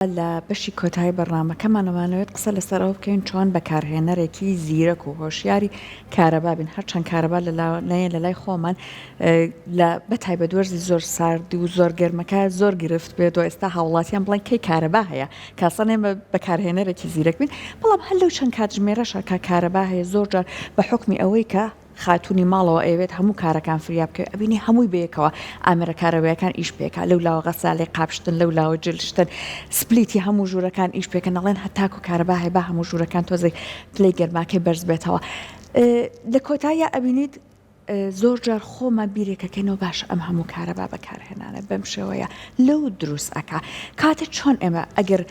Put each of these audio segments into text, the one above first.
لە بەشی کۆتایی بەڕنامەکەمان ئەمانەوێت قسە لەسەرەوە بکەین چۆن بەکارهێنەرێکی زیرەک و هۆشیاری کارەبا بین هەرچەند کارەبا لە لای خۆمان لە بەتایبەت وەرزی زۆر ساردی و زۆر گەرمەکە زۆر گرفت بێت و ئێستا هاوڵاتیان بڵێن کەی کارەبا هەیە کاسەنێ بەکارهێنەرێکی زیرەک بین بەڵام هەر لەو چەند کاتژمێرەشە کە کارەبا هەیە زۆر جار بە حکمی ئەوەی کە خاتونی ماڵەوە ئەوێت هەموو کارەکان فریا بکە ئەبینی هەمووی بەیەکەوە ئامێرە کارەبایەکان ئیش پێکا لەو لاوە غەسالێ قاپشتن لەو لاوە جلشتن سپلیتی هەموو ژوورەکان ئیش پێکە نەڵێن هەتاکو کارەبا هەیە بە هەموو ژوورەکان تۆزی پلەی گەرماکەی بەرز بێتەوە لە کۆتاییە ئەبینیت زۆر جار خۆمە بیرێکەکەینەوە باش ئەم هەموو کارەبا بەکارهێنانە بەم شێوەیە لەو دروست ئەکا کاتە چۆن ئێمە ئەگەر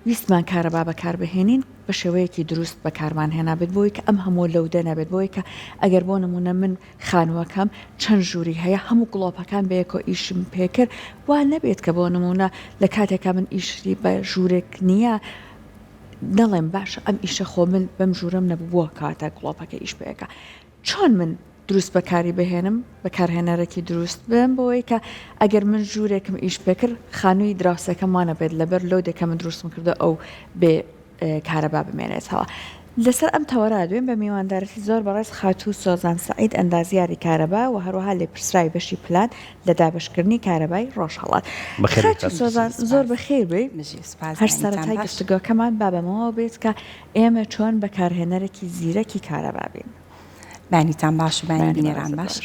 ویستمان کارەبا بەکاربهێنین بە شێوەیەکی دروست بەکارمان هێنا بێت بۆی کە ئەم هەموو لەودە نەبێت بۆی کە ئەگەر بۆ نمونە من خانووەکەم چەند ژووری هەیە هەموو گڵۆپەکان بەیەکۆ ئیشم پێکرد وا نەبێت کە بۆ نمونە لە کاتێکا من ئیشری بە ژوورێک نییە نەڵێم باش ئەم ئیشە خۆ من بەم ژوورم نەبووە کاتە گڵۆپەکە ئیش پێەکە چۆن من دروست بەکاری بهێنم بەکارهێنەرێکی دروست بم بۆی کە ئەگەر من ژوورێکم ئیش پێکرد خانووی دراوسەکەمانە بێت لەبەر لەو دەکە من دروستم کردە ئەو بێ کارەبا بمێنێتەوە لەسەر ئەم تەوەرا دوێن بە میواندارەتی زۆر بەڕێز خاتوو سۆزان سعید ئەندازیاری کارەبا و هەروەها لێ پرسراوی بەشی پلان لە دابشکردنی کارەبای ڕۆژهەڵات سۆزان زۆر بەخێر بێ هەر سەرەتای گفتوگۆکەمان بابەمەوە بێت کە ئێمە چۆن بەکارهێنەرێکی زیرەکی کارەبا بین بانیتان باش بانی بینێران باش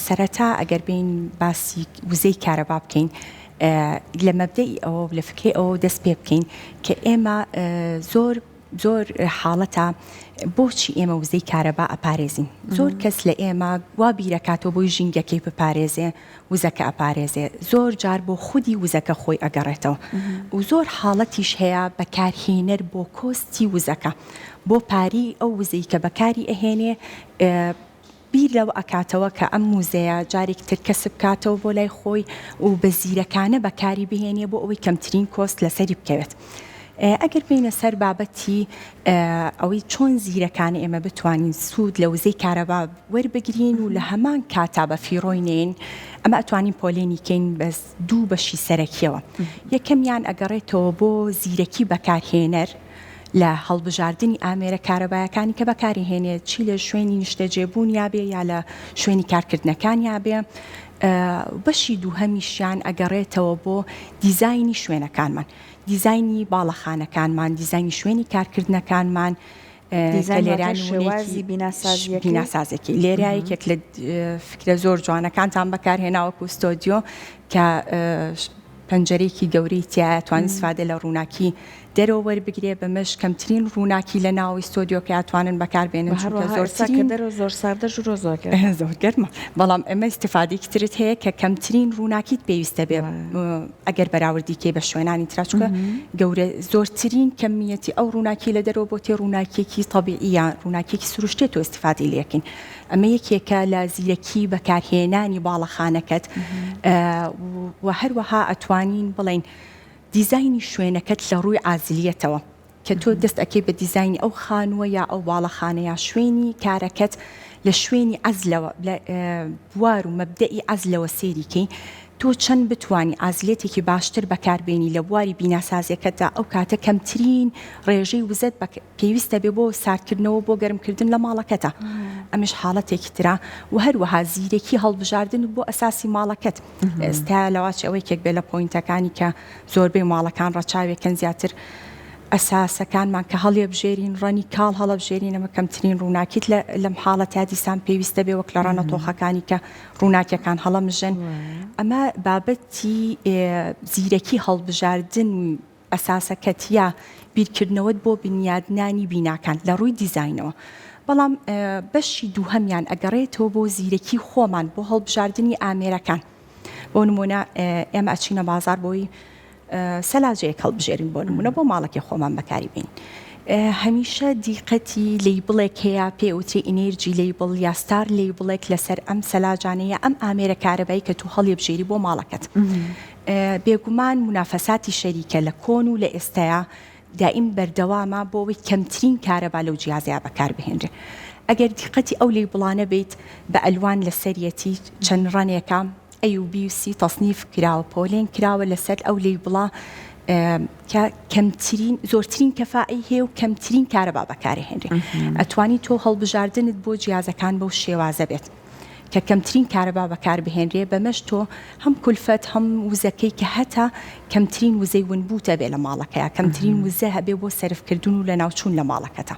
سەرەتا ئەگەر بین باسی وزەی کارەبا بکەین لە مەبدەئی ئەوە لە فکری ئەوە دەست پێ بکەین کە ئێمە زۆر حاڵەتە بۆچی ئێمە وزەی کارەبا ئەپارێزین زۆر کەس لە ئێمە وا بیرەکاتەوە بۆی ژینگەکەی بپارێزێ وزەکە ئەپارێزێ زۆر جار بۆ خودی وزەکە خۆی ئەگەڕێتەوە و زۆر حاڵەتیش هەیە بەکارهێنەر بۆ کۆستی وزەکە بۆ پاری ئەو وزەی کە بەکاری ئەهێنێ بیر لەو ئەکاتەوە کە ئەم موزەیە جارێک تر کەسب بکاتەوە بۆ لای خۆی و بە زیرەکانە بەکاری بهێنێ بۆ ئەوەی کەمترین کۆست لەسەری بکەوێت. ئەگەر بینە سەر بابەتی ئەوەی چۆن زیرەکان ئێمە بتوانین سوود لە وزەی کارەبا وەربگرین و لە هەمان کاتا بە فیڕۆینێن ئەمە ئەتوانین پۆلێنیکەین بەس دوو بەشی سەرەکیەوە یەکەمیان ئەگەڕێتەوە بۆ زیرەکی بەکارهێنەر لە هەڵبژاردننی ئامێرە کارەبایەکانی کە بەکاری هێنێت چی لە شوێنی نیشتەجێبوون یابێ یا لە شوێنی کارکردنەکان یابێ بەشی دووهەمیشیان ئەگەڕێتەوە بۆ دیزایانی شوێنەکانمان دیزایانی باڵەخانەکانمان دیزایانی شوێنی کارکردنەکانمان لێرانی بیناسازێکی لێرایەکێک لە فکرە زۆر جوانەکانتان بەکارهێناوەکو ستۆدیۆ کە پەنجەرێکی گەورەی تایە توانین سفادە لە ڕووناکی دەرەوە وەربگرێ بەمەش کەمترین ڕووناکی لە ناوی ستۆدیۆکە ئەتوانن بەکاربێنن زۆر ساردە ژوورۆ زۆر گەرمە بەڵام ئەمە استفادێکی ترت هەیە کە کەمترین ڕووناکیت پێویستە بێ ئەگەر بەراوردیکەی بە شوێنانی تراچکە گەورە زۆرترین کەمیەتی ئەو ڕووناکی لە دەرەوە بۆ تێ ڕووناکیێکی تەبیعیە ڕووناکیێکی سروشتێت و استفادی لەکەین ئەمە یەکێکە لە زیرەکی بەکارهێنانی باڵەخانەکەت و هەروەها ئەتوانین بڵین دیزایانی شوێنەکەت لە ڕووی ئازلیەتەوە کە تۆ دەست ئەەکەی بە دیزایانی ئەو خانووە یا ئەو باڵەخانەیە شوێنی کارەکەت لە شوێنی ئەزلەوە بوار و مەبدەئی ئەزلەوە سێریکەی تۆ چەند بتانی ئازلێتێکی باشتر بەکاربێنی لە بواری بیناسازیەکەتدا ئەو کاتە کەمترین ڕێژەی وزت پێویستە بێ بۆ ساردکردنەوە بۆ گەرمکردن لە ماڵەکەتە ئەمش حاڵەتێکی ترا و هەروەها زیرەکی هەڵبژاردن بۆ ئەساسی ماڵەکەت ئێستا لەواچ ئەوەی کێک بێ لە پۆینتەکانی کە زۆربەی ماڵەکان ڕەچاوێکن زیاتر ئەساسەکانمان کە هەڵێ بژێرین ڕەنی کاڵ هەڵە بژێرین ئەمە کەمترین ڕووناکیت لەم حاڵەتە دیسان پێویستە بێ وەک لە ڕەنە تۆخەکانی کە ڕووناکیەکان هەڵەمژن ئەمە بابەتی زیرەکی هەڵبژاردن ئەساسەکەتیە بیرکردنەوەت بۆ بنیادنانی بیناکان لە ڕووی دیزاینەوە بەڵام بەشی دووهەمیان ئەگەڕێتەوە بۆ زیرەکی خۆمان بۆ هەڵبژاردننی ئامێرەکان بۆ نمونە ئێمە ئەچینە بازار بۆی سەلاجەیەک هەڵبژێرین بۆ نمونە بۆ ماڵێکی خۆمان بەکاری بین هەمیشە دیقەتی لیبڵێک هەیە پێوتری ئینێرجی لیبڵ یا ستار لیبڵێک لەسەر ئەم سەلاجانەیە ئەم ئامێرە کارەبایی کە تو هەڵێ بژێری بۆ ماڵەکەت بێگومان منافەساتی شەریکە لە کۆن و لە ئێستایا دائیم بەردەوامە بۆ ئەوەی کەمترین کارەبا لەو جیازەیە بەکاربهێنرێ ئەگەر دیقەتی ئەو لیبڵانە بێت بە ئەلوان لە سەرەتی چەند ڕەنێکە ئەیوبیسی تەصنیف کراوە پۆلێن کراوە لەسەر ئەو لیبڵە کە کەمترین زۆرترین کەفائی هەیە و کەمترین کارەبا بەکارهێنرێ ئەتوانی تۆ هەڵبژاردنت بۆ جیازەکان بەو شێوازە بێت کە کەمترین کارەبا بەکار بهێنرێ بەمەش تۆ هەم کولفەت هەم وزەکەی کە هەتا کەمترین وزەی ونبوتە بێ لە ماڵەکەیە کەمترین وزە هەبێ بۆ سەرفکردن و لە ناوچوون لە ماڵەکەتە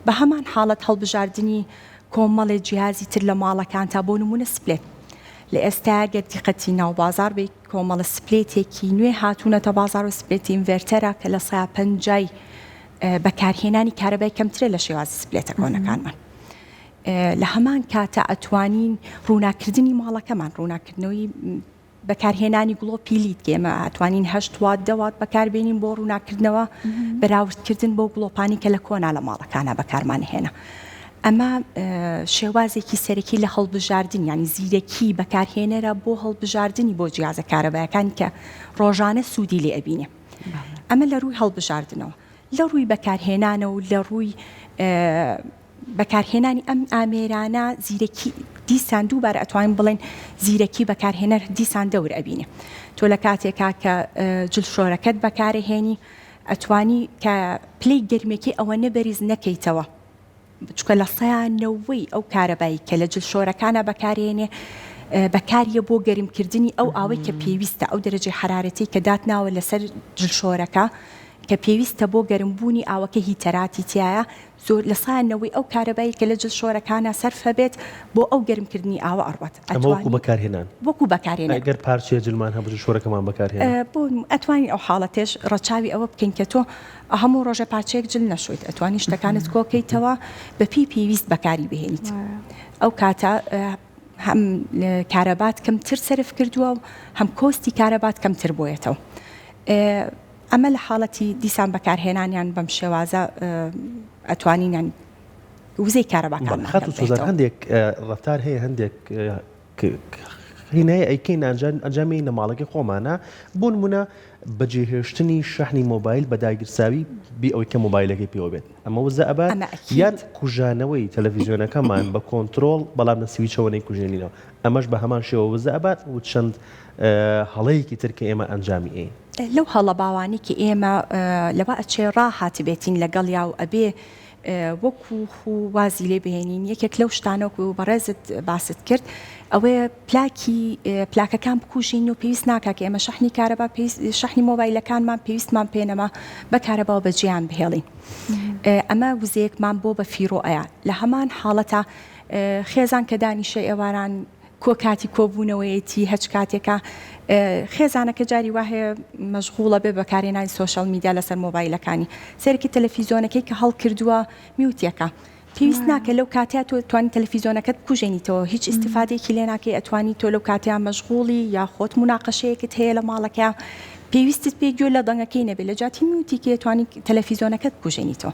بە هەمان حاڵەت هەڵبژاردننی کۆمەڵی جیازی تر لە ماڵەکان تا بۆ نمونە سپلێت لە ئێستا گەردیقەتی ناو بازار بێ کۆمەڵە سپلێتێکی نوێ هاتوونەتە بازار و سپلێتی ئینڤێرتەرە کە لە سا پەنجای بەکارهێنانی کارەبای کەمترە لە شێوازی سپلێتە کۆنەکانمان لە هەمان کاتە ئەتوانین ڕووناکردنی ماڵەکەمان ڕووناکردنەوەی بەکارهێنانی گوڵۆ پیلیت گێمە ئەتوانین 8 وات 10 وات بەکاربێنین بۆ ڕووناکردنەوە بەراوردکردن بۆ گوڵۆپانی کە لە کۆنا لە ماڵەکانە بەکارمانهێنا ئەمە شێوازێکی سەرەکی لە هەڵبژاردن ینی زیرەکی بەکارهێنەرە بۆ هەڵبژاردننی بۆ جیازە کارەبایەکانی کە ڕۆژانە سوودی لێ ئەبینێ ئەمە لە ڕووی هەڵبژاردنەوە لە ڕووی بەکارهێنانە و لە ڕووی بەکارهێنانی ئەم ئامێرانە زیرەکی دیسان دووبارە ئەتوانین بڵێن زیرەکی بەکارهێنەر دیسان دەور ئەبینێ تۆ لە کاتێکا کە جلشۆرەکەت بەکارهێنی ئەتوانی کە پلەی گەرمێکی ئەوە نەبەریز نەکەیتەوە چکە لە سەیانەوەی ئەو کارەبایی کە لە جلشۆرەکانە بەکارهێنێ بەکاریە بۆ گەرمکردنی ئەو ئاوەی کە پێویستە ئەو دەرەجەی حرارەتی کە داتناوە لەسەر جلشۆرەکە کە پێویستە بۆ گەرمبوونی ئاوەکە هیتەراتی تایە زۆر لە سایانەوەی ئەو کارەبایی کە لە جلشۆرەکانە سەرفە بێت بۆ ئەو گەرمکردنی ئاوە ئەڕوات وەکو بەکارهێنان وەکو بەکارهێنان ئەگەر پارچەیە جلمان هەبوو جلشۆرەکەمان بەکارهێنان بۆ ئەتوانین ئەو حاڵەتێش ڕەچاوی ئەوە بکەین کە تۆ هەموو ڕۆژە پارچەیەک جل نەشویت ئەتوانی شتەکانت کۆکەیتەوە بە پێویست بەکاری بهێنیت ئەو کاتە هەم کارەبات کەمتر سەرف کردووە و هەم کۆستی کارەبات کەمتر بۆیەتەوە ئەمە لە حاڵەتی دیسان بەکارهێنانیان بەم شێوازە ئەتوانینیان وزەی کارەباکان هەندێک ڕفتار هەیە هەندێک هینەیە ئەیکەین ئەنجامی لە ماڵەکەی خۆمانە بۆ نمونە بەجێهێشتنی شەحنی مۆبایل بە داگیرساوی بی ئەوەی کە مۆبایلەکەی پێوە بێت ئەمە وزە ئەبات یان کوژانەوەی تەلەڤیزیۆنەکەمان بە کۆنتترۆل بەڵام لە سویچەوە نەیکوژێنینەوە ئەمەش بە هەمان شێوە وزە ئەبات و چەند هەڵەیەکی ترکە ئێمە ئەنجامی ئەین لەو هەڵە باوانی کە ئێمە لەوە ئەچێ ڕاهاتی بێتین لەگەڵ یا و ئەبێ وەکو وازی لێ بهێنین یەکێک لەو شتانەوە و بەڕێزت باست کرد ئەوەیە پلاکەکان بکوژین و پێویست ناکە کە ئێمە شەحنی کارەبا شەحنی مۆبایلەکانمان پێویستمان پێنەما بە کارەبا و بەجیان بهێڵین ئەمە وزەیەکمان بۆ بە فیرۆەیە لە هەمان حاڵەتە خێزان کە دانیشە ئێواران کۆکاتی کۆبوونەوەیەتی هەچ کاتێکە خێزانەکە جاری وهەیە مەشغوڵە بێ بەکارهێنانی سۆشەڵ میدیا لەسەر مۆبایلەکانی سەرکی تەلەڤیزۆنەکەی کە هەڵ کردووە میوتێکە پێویست ناکە لەو کاتیا تۆ توانی تەلەڤیزۆنەکەت بکوژێنیتەوە هیچ ئیستیفادێکی لێ ناکەی ئەتوانی تۆ لەو کاتیان مەشغوڵی یا خۆت مناقەشەیەکت هەیە لە ماڵەکە پێویستت پێ گوێ لە دەنگەکەی نەبێ لە جاتی میوتیکە توانی تەلەڤیزۆنەکەت بکوژێنیتەوە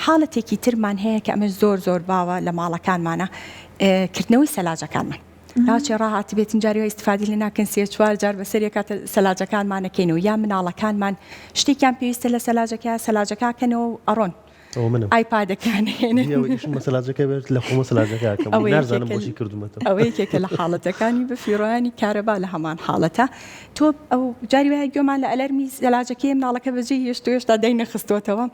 حاڵەتێکی ترمان هەیە کە ئەمە زۆر باوە لە ماڵەکانمانە کردنەوەی سەلاجەکانمان ناچێ ڕاهاتی بێتین جاریەوە ئیستیفادی لێ ناکەن 3-4 جار بەسەر کاتە سەلاجەکانمانەکەینەوە یا مناڵەکانمان شتێکیان پێویستە لە سەلاجەکەکەنەوە ئەڕۆن ئایپادەکان مەسەلاجەکە بێت لە خۆمە سەلاجەکەکەم نازانم بۆچی کردومەتەوە ئەوە یەکێکە لە حاڵەتەکانی بەفیڕۆیانی کارەبا لە هەمان حاڵەتە تۆ ئەو جاری وایە گوێمان لە ئەلەرمی سەلاجەکەی مناڵەکە بەجێ هێشتا دەی نەخستوتەوە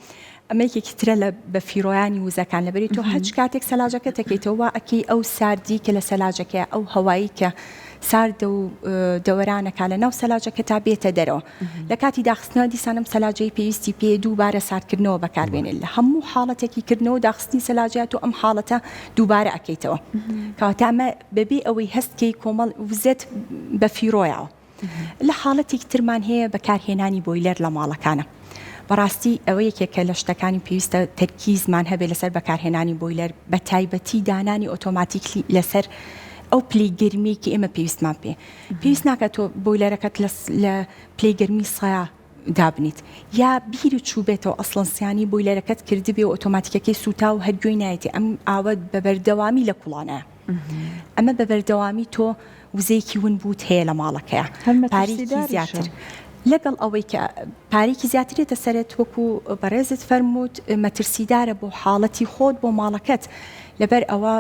ئەمە یەکێکی ترە لە بەفیڕۆیانی وزەکان لەبەری تۆ هەچ کاتێک سەلاجەکە تەکەیتەوە ئەکەی ئەو ساردی کە لە سەلاجەکە ئەو هەوایی کە سارد و دەوەرانەکە لە ناو سەلاجەکە تا بێتە دەرەوە لە کاتی داخستنەوە دیسانم سەلاجەی پێویستی پێ دووبارە ساردکردنەوە بەکاربێنێت لە هەموو حاڵەتێکی کردنەوە داخستنی سەلاجات و ئەم حاڵەتە دووبارە ئەکەیتەوە کەواتە ئەمە بەبێ ئەوەی هەستکەی کۆمەڵ وزەت بەفیڕۆیەوە لە حاڵەتێکی ترمان هەیە بەکارهێنانی بۆیلەر لە ماڵەکانە بەڕاستی ئەوە یەکێکە لە شتەکانی پێویستە تەرکیزمان هەبێت لەسەر بەکارهێنانی بۆیلەر بە تایبەتی دانانی ئۆتۆماتیکلی لەسەر ئەو پلەی گەرمیەکی ئێمە پێویستمان پێ پێویست ناکات تۆ بۆیلەرەکەت لە پلەی گەرمی سایە دابنیت یا بیری چوو بێتەوە ئەسڵەنسیانی بۆیلەرەکەت کردی بێ و ئۆتۆماتیکەکەی سوتا و هەرگوێی نایەتی ئەم ئاوە بەبەردەوامی لە کوڵانەیە ئەمە بەبەردەوامی تۆ وزەیەکی ون بوت هەیە لە ماڵەکەیە پارێکی زیاتر لەگەڵ ئەوەی کە پارێکی زیاترێتە سەرێت وەکو بەڕێزت فەرمووت مەترسیدارە بۆ حاڵەتی خۆت بۆ ماڵەکەت لەبەر ئەوە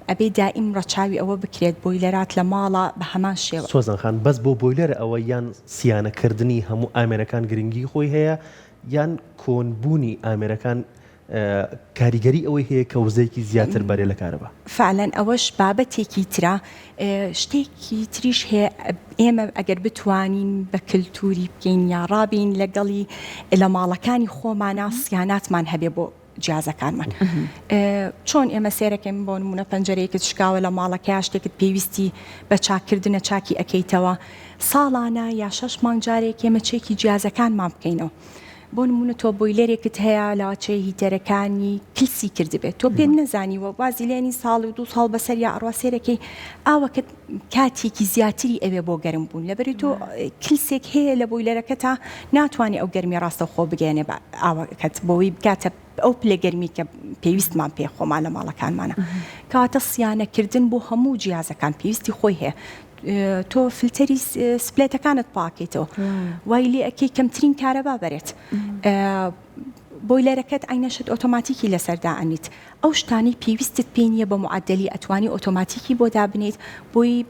ئەبێ دائیم ڕەچاوی ئەوە بکرێت بۆیلەرات لە ماڵە بە هەمان شێوە. سۆزان خان بەس بۆ بۆیلەر ئەوە یان سیانەکردنی هەموو ئامێرەکان گرنگی خۆی هەیە یان کۆنبوونی ئامێرەکان کاریگەری ئەوەی هەیە کە وزەیەکی زیاتر بەرێ لە کارەبا. فعلەن ئەوەش بابەتێکی ترا شتێکی تریش هەیە ئێمە ئەگەر بتوانین بە کللتوری بکەین یا ڕابین لەگەڵی لە ماڵەکانی خۆمانە سیاناتمان هەبێ بۆ جیازەکانمان. چۆن ئێمە سێرەکەم بۆ نمونە پەنجەرەیەکت شکاوە لە ماڵەکەی شتێکت پێویستی بە چاکردنە چاکی ئەەکەیتەوە ساڵانە یا 6 مانگ جارێک ئێمە چێکی جیازەکانمان بکەینەوە. بۆ نمونە تۆ بۆیلەرێکت هەیە لاوەچەی هیتەرەکانی کلسی کردبێت تۆ پێ نەزانیوە وازی لێنی ساڵ و 2 ساڵ بەسەر یا ئەڕواسێرەکەی ئاوەکەت کاتێکی زیاتری ئەوێ بۆ گەرم بوون لەبەری تۆ کلسێک هەیە لە بۆیلەرەکە تا ناتوانێت ئەو گەرمی ڕاستە خۆ بگەێنێ ئاوەکەت بۆی بکاتە ئەو پلێگەرمی کە پێویستمان پێ خۆمان لە ماڵەکانمانە کاتە سیانەکردن بۆ هەموو جیازەکان پێویستی خۆی هەیە. تۆ فلتەری سپلێتەکانت پاکێتەوە وای لێ ئەکەی کەمترین کارەبا بەرێت بۆیلەرەکەت ئاینەشت ئۆتۆماتیکی لەسەردا ئەنیت ئەو شتانی پێویستت پێ نییە بە معدلی ئەتوانی ئۆتۆماتیکی بۆ دابنیت بۆی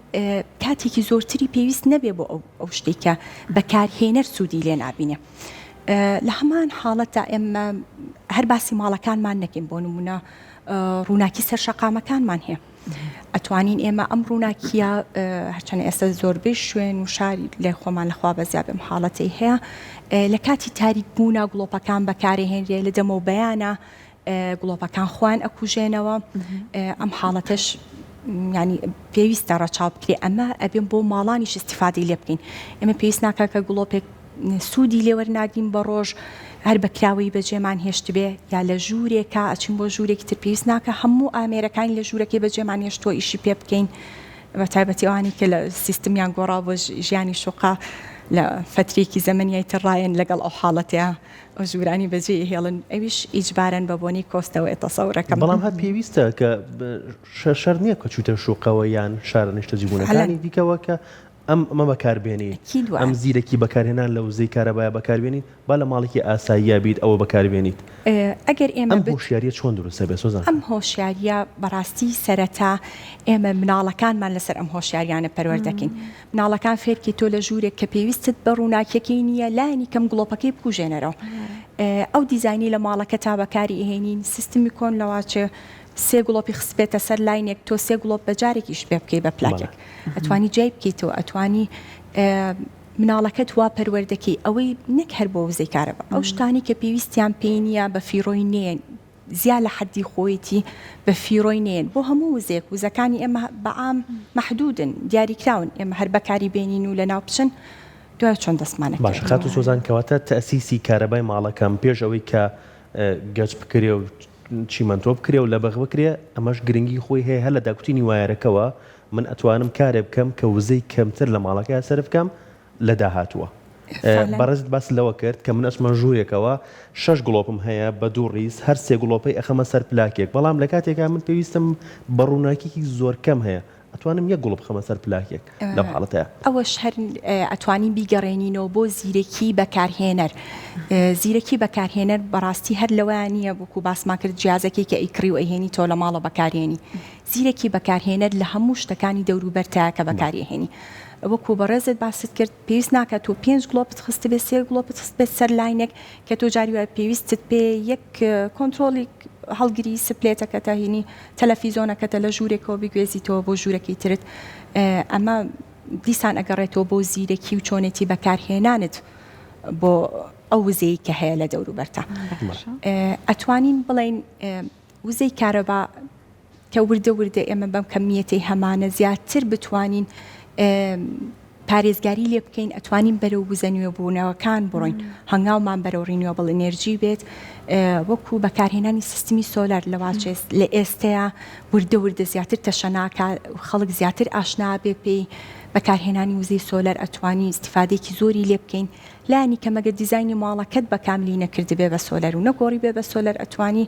کاتێکی زۆرتری پێویست نەبێ بۆ ئەو شتێکە بەکارهێنەر سوودی لێ نابینێ. لە هەمان حاڵەتە ئێمە هەر باسی ماڵەکانمان نەکەین بۆ نمونە ڕووناکی سەرشەقامەکانمان هەیە. ئەتوانین ئێمە ئەم ڕووناکیە هەرچەند ئێستا زۆربەی شوێن و شاری لێ خۆمان لەخوا بەزیابم حاڵەتی هەیە لە کاتی تاریک بوونا گڵۆپەکان بەکارهێنرێ لە دەمە و بەیانە گڵۆپەکان خوان ئەکوژێنەوە ئەم حاڵەتەش ینی پێویستە ڕەچاو بکرێ ئەمە ئەبێن بۆ ماڵانیش استیفادەی لێ بکەین ئێمە پێویست ناکە کە گڵۆپێک سوودی لێوەرناگین بە ڕۆژ هەر بەکراوی بەجێمان هێشت بێ یا لە ژوورێکە ئەچین بۆ ژوورێکی تر پێویست ناکە هەموو ئامێرەکانی لە ژوورەکەی بەجێمان هێشتۆ ئیشی پێ بکەین بە تایبەتی ئەوانی کە لە سیستمیان گۆڕا بۆ ژیانی شوقا لە فترێکی زەمەنیای تڕایەن لەگەڵ ئەو حاڵەتەیە ئەو ژوورانی بەجێ هێڵن ئەویش ئیجبارەن بە بۆنی کۆستەوەی تەسەورەکەم بەڵام هەر پێویستە کە شەر نییە کە چوتە شوقەوە یان شارە نیشتە جیبوونەکانی دیکەوە کە ئەمە بەکاربێنی ئەم زیرەکی بەکارهێنان لە وزەی کارەبایە بەکاربێنیت با لە ماڵێکی ئاساییە بیت ئەوە بەکاربێنیت ئەگەر ئێمە ئەم هۆشیاریە چۆن دروستە بێ سۆزان ئەم هۆشیاریە بەڕاستی سەرەتا ئێمە مناڵەکانمان لەسەر ئەم هۆشیاریانە پەروەردەکەین مناڵەکان فێرکی تۆ لە ژوورێک کە پێویستت بە ڕووناکیەکەی نییە لانی کەم گڵۆپەکەی بکوژێنەرەوە ئەو دیزانی لە ماڵەکە تا بەکاری ئەهێنین سیستمی کۆن لەواچێ سێ گڵۆپی خسبێتە سەر لاینێک تۆ سێ گڵۆپ بە جارێکیش پێ بکەی بە پلاکێک ئەتوانی جای بکەیتەوە ئەتوانی مناڵەکەت وا پەروەردەکەی ئەوەی نەک هەر بۆ وزەی کارەبە ئەو شتانی کە پێویستیان پێی نییە بە فیرۆی نێن زیاد لە حەدی خۆیەتی بە فیرۆی نێن بۆ هەموو وزێک وزەکانی ئێمە بەعام مەحدودن دیاریکراون ئێمە هەر بەکاری بێنین و لەناو بچن دوای چۆن دەستمانە باش خات و سۆزان کەواتە تەسیسی کارەبای ماڵەکەم پێش ئەوەی کە گەچ بکرێ و چیمەندۆ بکرێ و لە بەغ بکرێ ئەمەش گرنگی خۆی هەیە هە لە داکوتنی وایەرەکەوە من ئەتوانم کارێ بکەم کە وزەی کەمتر لە ماڵەکە سەر بکەم لە داهاتووە بەڕێزت باس لەوە کرد کە من ئەچمە ژوورێکەوە 6 گڵۆپم هەیە بە 2 ڕیز هەر 3 گڵۆپەی ئەخەمە سەر پلاکێک بەڵام لە کاتێکا من پێویستم بە ڕووناکیی زۆر کەم هەیە ئەتوانم یەک گڵۆپ خەمە سەر پلاکێک لەو حاڵەتەیە ئەوەش هەر ئەتوانی بیگەڕێنینەوە بۆ زیرەکی بەکارهێنەر زیرەکی بەکارهێنەر بەڕاستی هەر لەوانیە بۆکو باسمان کرد جیازەکەی کە ئیکڕی و ئەهێنی تۆ لە ماڵە بەکارهێنی زیرەکی بەکارهێنەر لە هەموو شتەکانی دەوروبەرتایە کە بەکارهێنی وەکو بەڕێزت باست کرد پێویست ناکات تۆ 5 گڵۆپت خست بێ 3 گڵۆپت خست بێت سەر لاینێک کە تۆ جاری وایە پێویستت پێ یەک کۆنتڕۆلی هەڵگیری سپلێتەکە تاهینی تەلەڤیزۆنەکەتە لە ژوورێکەوە بگوێزیتەوە بۆ ژوورەکەی ترت ئەمە دیسان ئەگەڕێتەوە بۆ زیرەکی و چۆنێتی بەکارهێنانت بۆ ئەو وزەی کە هەیە لە دەوروبەرتە ئەتوانین بڵێن وزەی کارەبا کە وردە وردە ئێمە بەم کەمیەتی هەمانە زیاتر بتوانین پارێزگاری لێ بکەین ئەتوانین بەرەو وزە نوێبوونەوەکان بڕۆین هەنگاومان بەرەو ڕینیۆبڵ ئێنێرجی بێت وەکو بەکارهێنانی سیستمی سۆلەر لەواچێت لە ئێستەیە وردە وردە زیاتر تەشەناکە خەڵک زیاتر ئاشنا بێ پێی بەکارهێنانی وزەی سۆلەر ئەتوانی استیفادێکی زۆری لێ بکەین لانی کە مەگە دیزایانی ماڵەکەت بە کاملی نەکرد بێ بە سۆلەر و نەگۆڕی بێ بە سۆلەر ئەتوانی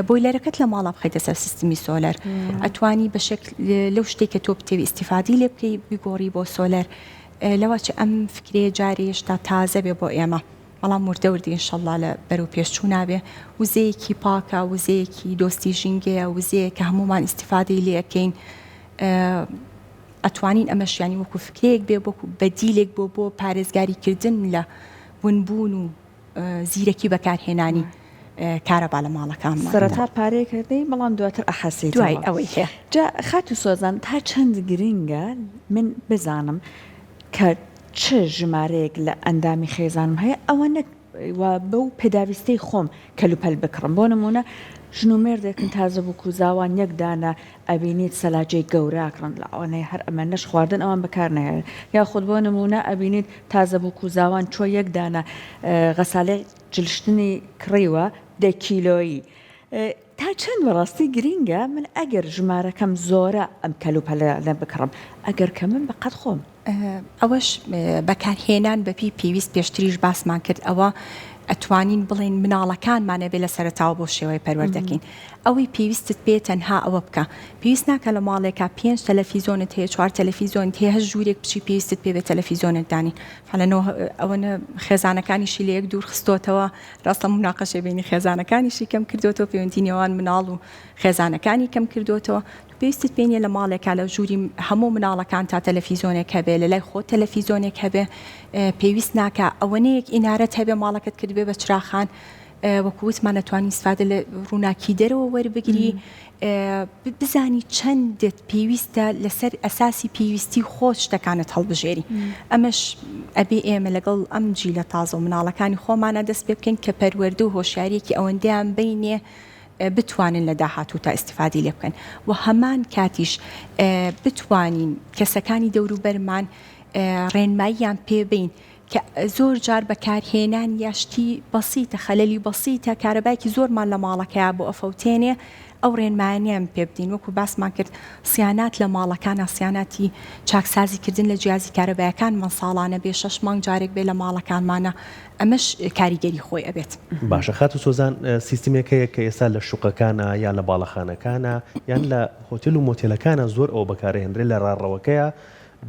بۆیلەرەکەت لە ماڵا بخەیتە سەر سیستمی سۆلەر ئەتوانی بە شکل لەو شتێکە تۆ بتێوی ئیستیفادی لێ بکەی بگۆڕی بۆ سۆلەر لەوە چ ئەم فکرێ جارێ هێشتا تازە بێ بۆ ئێمە بەڵام وردەوردی ئینشەڵڵا لە بەرەو پێشچوو نابێ وزەیەکی پاکە وزەیەکی دۆستی ژینگەیە وزەیە کە هەمومان ئیستیفادەی لێەکەین ئەتوانین ئەمەشیانی وەکو فکرێک بێ وەکو بەدیلێک بۆ پارێزگاریکردن لە ونبوون و زیرەکی بەکارهێنانی کارەبا لە ماڵەکانمان سەرەتا پارێکردەی بەڵام دواتر ئەحەسێت دوای ئەوەی هەیە جا خات و سۆزان تا چەند گرینگە من بزانم کە چ ژمارەیەک لە ئەندامی خێزانم هەیە ئەوە نەک بەو پێداویستەی خۆم کەلوپەل بکڕم بۆ نمونە ژن و مێردێکن تازە بوو کوزاوان یەکدانە ئەبینیت سەلاجەی گەوراکڕن لە ئەوەنەی هەر ئەمە نەش خواردن ئەوان بەکار نایێت یا خودت بۆ نمونە ئەبینیت تازە بوو کوزاوان چۆ یەکدانە غەسالەی جلشتنی کڕیوە 10 کیلۆیی تا چەند بەڕاستی گرینگە من ئەگەر ژمارەکەم زۆرە ئەم کەلوپەلە لە بکڕم ئەگەر کە من بەقەت خۆم ئەوەش بەکارهێنان بەپی پێویست پێشتریش باسمان کرد ئەوە ئەتوانین بڵێن مناڵەکانمانە بێ لە سەرتاوە بۆ شێوەی پەروەردەکەین ئەوەی پێویستت پێ تەنها ئەوە بکە پێویست ناکە لە ماڵێکە 5 تەلەڤیزۆنت هەیە 4 تەلەڤیزۆنت هەیە هەر ژوورێک بچی پێویستت پێ بێ تەلەڤیزۆنت دانی فەلەنەوە ئەوەنە خێزانەکانیشی لە یەک دوور خستۆتەوە ڕاستە مناقەشە بینی خێزانەکانیشی کەم کردوتەوە پەیوەندی نێوان مناڵ و خێزانەکانی کەم کردوتەوە پێویستت پێنیە لە ماڵێکە لە ژووری هەموو مناڵەکان تا تەلەڤیزۆنێک هەبێ لە لای خۆ تەلەڤیزۆنێک هەبێ پێویست ناکە ئەوەنەیەک ئینارەت هەبێ ماڵەکەت کرد بێ بە چراخان وەکووتمان نەتوانی استفادە لە ڕووناکی دەرەوە وەربگری بزانی چەندت پێویستە لەسەر ئەساسی پێویستی خۆت شتەکانت هەڵبژێری ئەمەش ئەبێ ئێمە لەگەڵ ئەم جیلە تازە و مناڵەکانی خۆمانە دەست پێ بکەین کە پەروەردە و هۆشیارێکی ئەوەندەیان بینێ بتوانن لە داهاتوو تا ئیستیفادی لێ بکەن و هەمان کاتیش بتوانین کەسەکانی دەوروبەرمان ڕێنماییان پێبین کە زۆر جار بەکارهێنان یاشتی بەسیتە خەلەلی بەسیتە کارەبایکی زۆرمان لە ماڵەکەیە بۆ ئەفەوتێنێ ئەو ڕێنمایانیان پێ بدین وەکو باسمان کرد سیانات لە ماڵەکانە سیاناتی چاکسازیکردن لە جیازی کارەبایەکانمان ساڵانە بێ 6 مانگ جارێک بێ لە ماڵەکانمانە ئەمەش کاریگەری خۆی ئەبێت باشە خات و سۆزان سیستمێکەیە کە ئێستا لە شوقەکانە یان لە باڵەخانەکانە یان لە هۆتێل و مۆتێلەکانە زۆر ئەو بەکارهێنرێت لە ڕاڕەوەکەیە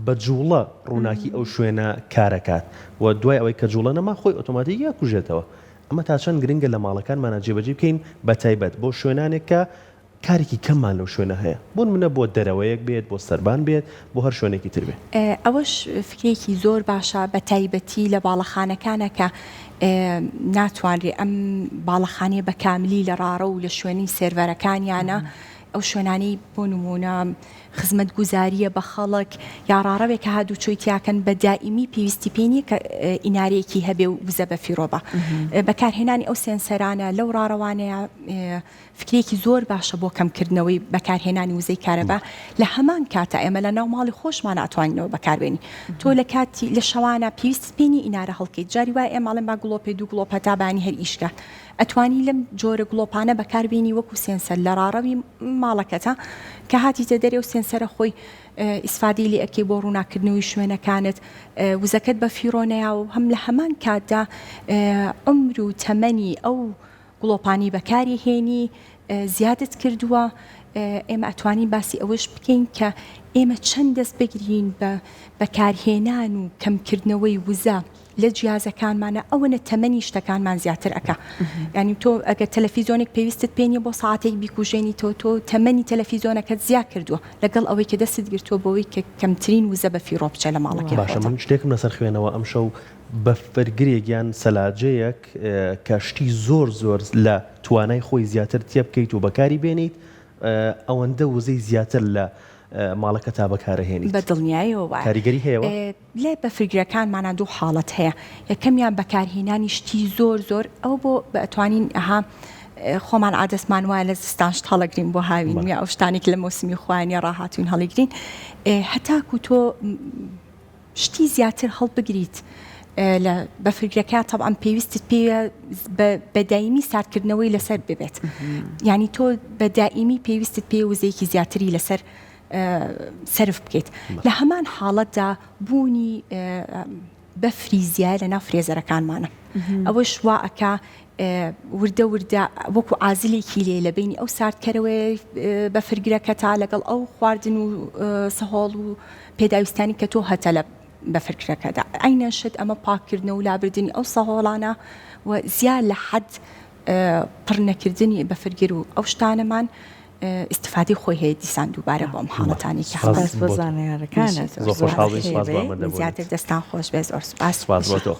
بە جوڵە ڕووناکی ئەو شوێنە کارەکات و دوای ئەوەی کە جوڵە نەما خۆی ئۆتۆماتیک یا کوژێتەوە ئەمە تا چەند گرنگە لە ماڵەکانمانە جێبەجێ بکەین بە تایبەت بۆ شوێنانێک کە کارێکی کەممان لەو شوێنە هەیە بۆ منە بۆ دەرەوەیەک بێت بۆ سەربان بێت بۆ هەر شوێنێکی تر بێت ئەوەش فکرێکی زۆر باشە بە تایبەتی لە باڵەخانەکانە کە ناتوانرێ ئەم باڵەخانێ بە کاملی لە ڕاڕە و لە شوێنی سێرڤەرەکانیانە ئەو شوێنانی بۆ نمونە خزمەت گوزاریە بە خەڵک یا ڕاڕەوێک کە هادوو چۆیتیاکەن بە دائیمی پێویستی پێنیە کە ئینارەیەکی هەبێ و وزە بە فیرۆبە بەکارهێنانی ئەو سێنسەرانە لەو ڕاڕەوانەیە فکرێکی زۆر باشە بۆ کەمکردنەوەی بەکارهێنانی وزەی کارەبا لە هەمان کاتە ئێمە لە ناو ماڵی خۆشمان ئەتوانینەوە بەکاربێنی تۆ لە کاتی لە شەوانە پێویست پێنی ئینارە هەڵکەیت جاری وای ئێمەڵێن با گڵۆپێ دوو گڵۆپە تابانی هەر ئیشکات ئەتوانی لەم جۆرە گڵۆپانە بەکاربێنی وەکو سێنسەر لە ڕاڕەوی ماڵەکەتە کە هاتیتە دەرێ و سێنسەرە خۆی ئیسفادی لێ ئەکەی بۆ ڕووناکردنەوەی شوێنەکانت وزەکەت بە فیرۆنەیە و هەم لە هەمان کاتدا عمر و تەمەنی ئەو گڵۆپانی بەکاری هێنی زیادت کردووە ئێمە ئەتوانین باسی ئەوەش بکەین کە ئێمە چەند دەست بگرین بە بەکارهێنان و کەمکردنەوەی وزە لە جیازەکانمانە ئەوەنە تەمەنی شتەکانمان زیاتر ئەکا ینی تۆ ئەگەر تەلەڤیزۆنێک پێویستت پێنیە بۆ ساعتێک بیکوژێنی تۆ تەمەنی تەلەڤیزۆنەکەت زیاد کردووە لەگەڵ ئەوەی کە دەستت گرتووە بەوەی کە کەمترین وزە بە فیرۆ بچێ لە ماڵەکە باشە من شتێکم لەسەر خوێنەوە ئەم شەو بە فەرگرێک یان سەلاجەیەک کە شتی زۆر لە توانای خۆی زیاتر تێ بکەیت و بەکاری بێنیت ئەوەندە وزەی زیاتر لە ماڵەکە تا بەکارهێنیت بە دڵنیاییەوە کاریگەری هەیەوە لێ بە فرگرەکانمانە دوو حاڵەت هەیە یەکەمیان بەکارهێنانی شتی زۆر ئەو بۆ بەتوانین ئەها خۆمان عادەسمان وایە لە زستانش هەڵەگرین بۆ هاوین یا ئەو شتانێک لە مۆسمی خوانی ڕاهاتوین هەڵیگرین هەتاکو تۆ شتی زیاتر هەڵبگریت لە بەفرگرەکە تەبعاً پێویستت پێ بە دائیمی ساردکردنەوەی لەسەر ببێت یعنی تۆ بە دائیمی پێویستت پێ وزەیەکی زیاتری لەسەر سرف بکەیت لە هەمان حاڵەتدا بوونی بەفری زیاد لە ناو فرێزەرەکانمانە ئەوەش وا ئەکا وردە وەکو ئازلێکی لێ لە بینی ئەو ساردکەرەوەی بەفرگرەکە تا لەگەڵ ئەو خواردن و سەهۆڵ و پێداویستانی کە تۆ هەتە لە بەفرکرەکەدا ئەینە شت ئەمە پاکردنە و لابردنی ئەو سەهۆڵانە و زیاد لە حەد پڕ نەکردنی بەفرگر و ئەو شتانەمان استفادی خۆی هەیە دیسان دووبارە بۆ ئەم حاڵەتانی کە سپاس بۆ زانیارەکانت زۆر خۆشحاڵی سپاس بۆ ئەمە دەبوونیت. زیاتر دەستان خۆش بێ زۆر سپاس سپاس بۆ تۆ.